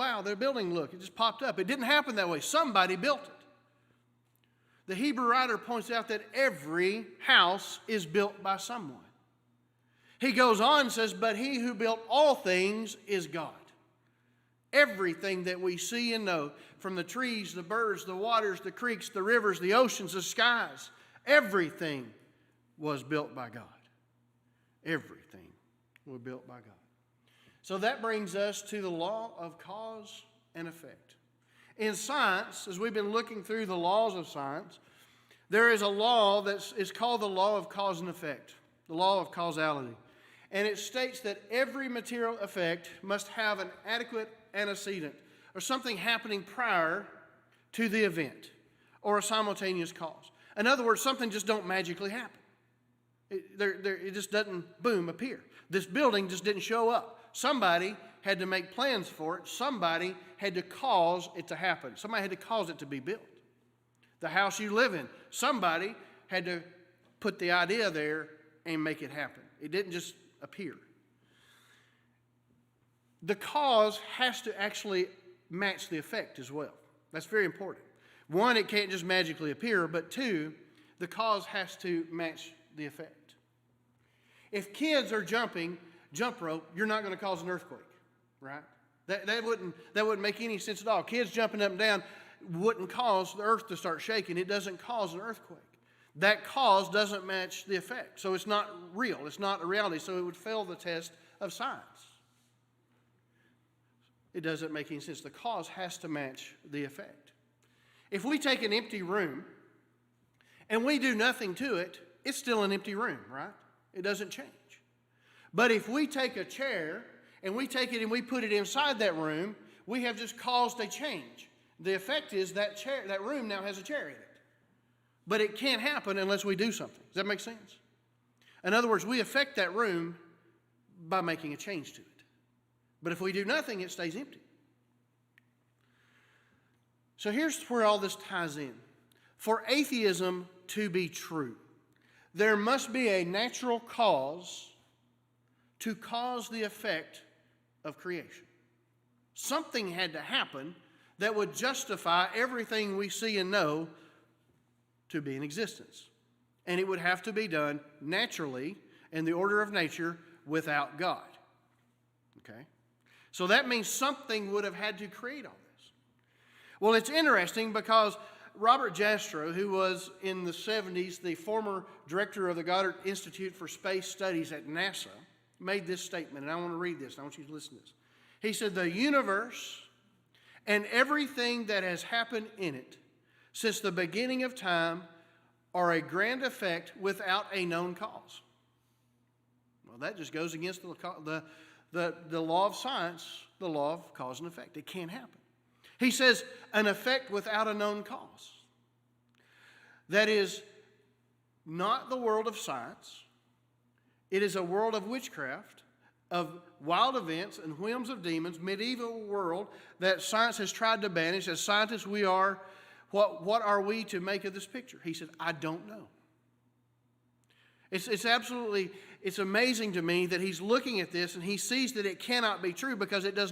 wow, their building, look, it just popped up. It didn't happen that way. Somebody built it. The Hebrew writer points out that every house is built by someone. He goes on and says, but he who built all things is God. Everything that we see and know, from the trees, the birds, the waters, the creeks, the rivers, the oceans, the skies, everything was built by God. Everything was built by God. So that brings us to the law of cause and effect. In science, as we've been looking through the laws of science, there is a law that is called the law of cause and effect, the law of causality. And it states that every material effect must have an adequate antecedent, or something happening prior to the event, or a simultaneous cause. In other words, something just don't magically happen. It just doesn't, boom, appear. This building just didn't show up. Somebody had to make plans for it. Somebody had to cause it to happen. Somebody had to cause it to be built. The house you live in, somebody had to put the idea there and make it happen. It didn't just appear. The cause has to actually match the effect as well. That's very important. One, it can't just magically appear, but two, the cause has to match the effect. If kids are jumping jump rope, you're not going to cause an earthquake, right? That wouldn't make any sense at all. Kids jumping up and down wouldn't cause the earth to start shaking. It doesn't cause an earthquake. That cause doesn't match the effect. So it's not real. It's not a reality. So it would fail the test of science. It doesn't make any sense. The cause has to match the effect. If we take an empty room and we do nothing to it, it's still an empty room, right? It doesn't change. But if we take a chair and we take it and we put it inside that room, we have just caused a change. The effect is that room now has a chair in it. But it can't happen unless we do something. Does that make sense? In other words, we affect that room by making a change to it. But if we do nothing, it stays empty. So here's where all this ties in. For atheism to be true, there must be a natural cause to cause the effect of creation. Something had to happen that would justify everything we see and know to be in existence. And it would have to be done naturally in the order of nature without God. Okay? So that means something would have had to create all this. Well, it's interesting because Robert Jastrow, who was in the 70s the former director of the Goddard Institute for Space Studies at NASA, made this statement, and I want to read this, and I want you to listen to this. He said, the universe and everything that has happened in it since the beginning of time are a grand effect without a known cause. Well, that just goes against the law of science, the law of cause and effect. It can't happen. He says, an effect without a known cause. That is not the world of science. It is a world of witchcraft, of wild events and whims of demons, medieval world that science has tried to banish. As scientists, we are, what are we to make of this picture? He said, I don't know. It's amazing to me that he's looking at this and he sees that it cannot be true because it does not.